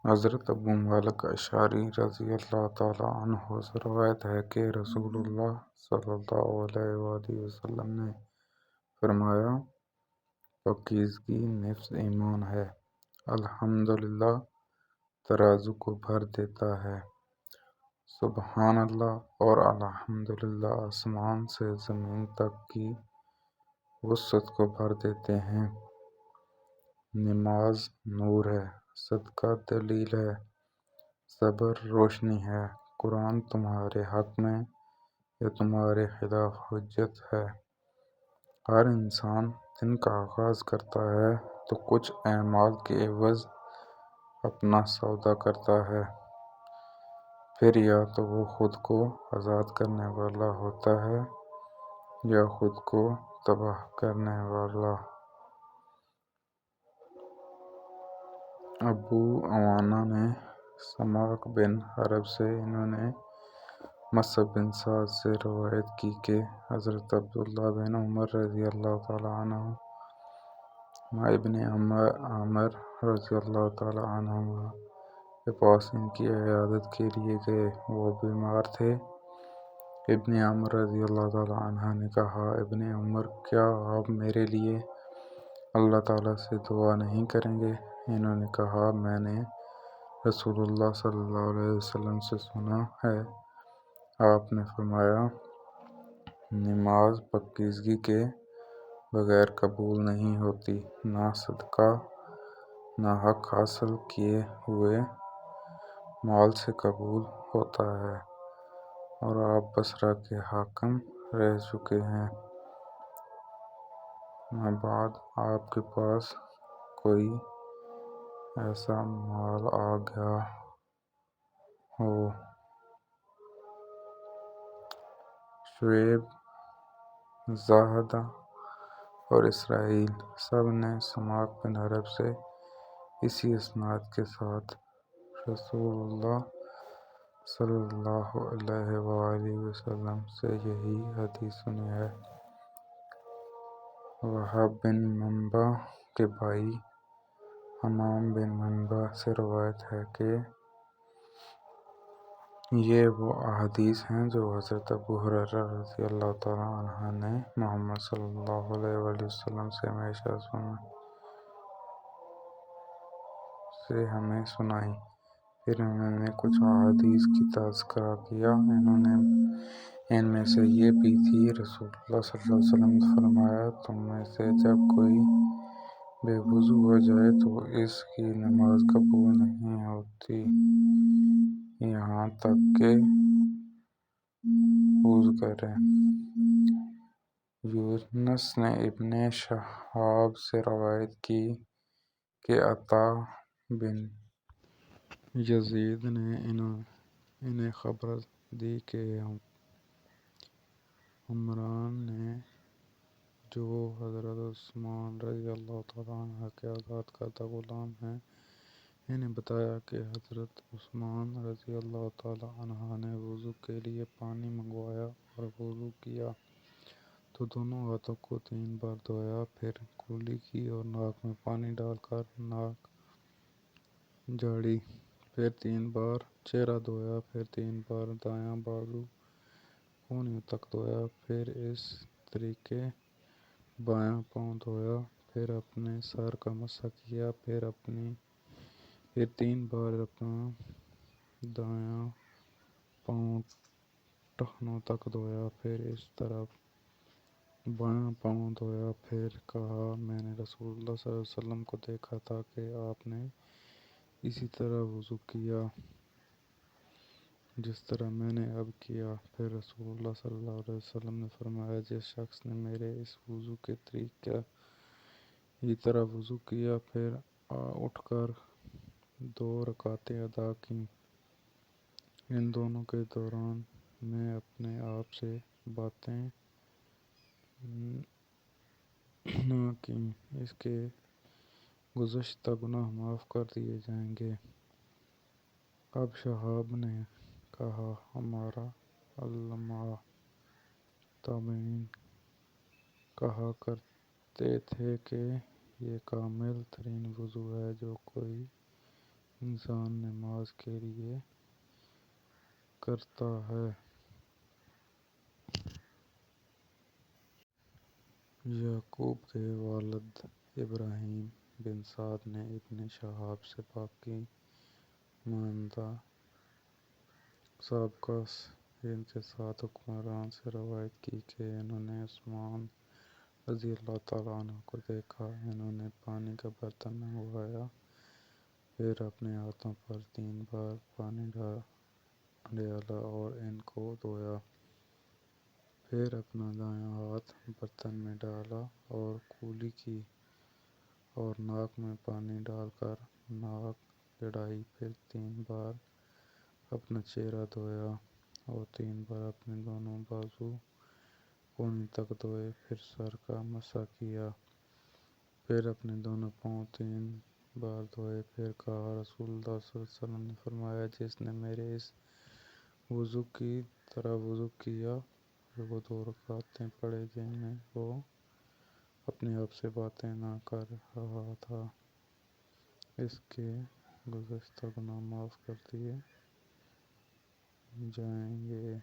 حضرت ابو مالک اشعری رضی اللہ تعالیٰ عنہ سے روایت ہے کہ رسول اللہ صلی اللہ علیہ وآلہ وسلم نے فرمایا، پاکیزگی نصف ایمان ہے۔ الحمدللہ ترازو کو بھر دیتا ہے۔ سبحان اللہ اور الحمدللہ آسمان سے زمین تک کی وسعت کو بھر دیتے ہیں۔ نماز نور ہے، صدقہ دلیل ہے، صبر روشنی ہے، قرآن تمہارے حق میں یا تمہارے خلاف حجت ہے۔ ہر انسان دن کا آغاز کرتا ہے تو کچھ اعمال کے عوض اپنا سودا کرتا ہے، پھر یا تو وہ خود کو آزاد کرنے والا ہوتا ہے یا خود کو تباہ کرنے والا۔ ابو عوانہ نے سماک بن حرب سے، انہوں نے مصعب بن سعد سے روایت کی کہ حضرت عبداللہ بن عمر رضی اللہ تعالیٰ عنہما ابن عامر رضی اللہ تعالیٰ عنہما کے پاس ان کی عیادت کے لیے گئے۔ وہ بیمار تھے۔ ابن عامر رضی اللہ تعالیٰ عنہ نے کہا، ابن عمر، کیا آپ میرے لیے اللہ تعالیٰ سے دعا نہیں کریں گے؟ انہوں نے کہا، میں نے رسول اللہ صلی اللہ علیہ وسلم سے سنا ہے، آپ نے فرمایا، نماز پاکیزگی کے بغیر قبول نہیں ہوتی، نہ صدقہ نہ حق حاصل کیے ہوئے مال سے قبول ہوتا ہے، اور آپ بصرہ کے حاکم رہ چکے ہیں۔ بعد آپ کے پاس کوئی ایسا مال آ گیا ہو۔ شعیب، زاہدہ اور اسرائیل سب نے سماک بن حرب سے اسی اسناد کے ساتھ رسول اللہ صلی اللہ علیہ وآلہ وسلم سے یہی حدیث سنی ہے۔ وہب بن منبع کے بھائی حمام بن منبع سے روایت ہے کہ یہ وہ احادیث ہیں جو حضرت ابو ہریرہ رضی اللہ تعالیٰ عنہ نے محمد صلی اللہ علیہ وآلہ وسلم سے ہمیں سنائیں۔ پھر انہوں نے کچھ احادیث کی تذکرہ کیا۔ ان میں سے یہ بھی تھی، رسول اللہ صلی اللہ علیہ وسلم نے فرمایا، تم میں سے جب کوئی بے وضو ہو جائے تو اس کی نماز قبول نہیں ہوتی یہاں تک کہ وضو کرے۔ یونس نے ابن شہاب سے روایت کی کہ عطا بن یزید نے انہیں خبر دی کہ عمران نے، جو حضرت عثمان رضی اللہ تعالیٰ عنہ کے آزاد کردہ غلام ہیں، انہیں بتایا کہ حضرت عثمان رضی اللہ تعالیٰ عنہ نے وضو کے لیے پانی منگوایا اور وضو کیا تو دونوں ہاتھوں کو 3 بار دھویا، پھر کلی کی اور ناک میں پانی ڈال کر ناک جھاڑی، پھر 3 بار چہرہ دھویا، پھر 3 بار دایاں بازو کونیوں تک دھویا، پھر اس طریقے بایاں پاؤں دھویا، پھر اپنے سر کا مسح کیا، پھر 3 بار اپنا دایاں پاؤں ٹخنوں تک دھویا، پھر اس طرف بایاں پاؤں دھویا، پھر کہا، میں نے رسول اللہ صلی اللہ علیہ وسلم کو دیکھا تھا کہ آپ نے اسی طرح وضو کیا جس طرح میں نے اب کیا۔ پھر رسول اللہ صلی اللہ علیہ وسلم نے فرمایا، جس شخص نے میرے اس وضو کے طریقے کی طرح وضو کیا، پھر اٹھ کر 2 رکعتیں ادا کیں، ان دونوں کے دوران میں اپنے آپ سے باتیں نہ کیں، اس کے گزشتہ گناہ معاف کر دیے جائیں گے۔ اب شہاب نے کہا، ہمارا علماء تابعین کہا کرتے تھے کہ یہ کامل ترین وضو ہے جو کوئی انسان نماز کے لیے کرتا ہے۔ یعقوب کے والد ابراہیم بن سعد نے ابن شہاب سے باقی ماندہ سابقہ ان کے 7 حکمران سے روایت کی کہ انہوں نے عثمان رضی اللہ تعالیٰ عنہ کو دیکھا۔ انہوں نے پانی کا برتن منگوایا، پھر اپنے ہاتھوں پر 3 بار پانی ڈالا اور ان کو دھویا، پھر اپنا دایاں ہاتھ برتن میں ڈالا اور کلی کی اور ناک میں پانی ڈال کر ناک گڑائی، پھر 3 بار اپنا چہرہ دھویا اور 3 بار اپنے دونوں بازو کونی تک دھوئے، پھر سر کا مسح کیا، پھر اپنے دونوں پاؤں 3 بار دھوئے، پھر کہا رسول اللہ صلی اللہ علیہ وسلم نے فرمایا جس نے میرے اس وضو کی طرح وضو کیا پھر وہ 2 رکعتیں پڑھے جن میں وہ اپنے آپ سے باتیں نہ کر رہا تھا، اس کے گزشتہ گناہ معاف کر دیے جائیں گے۔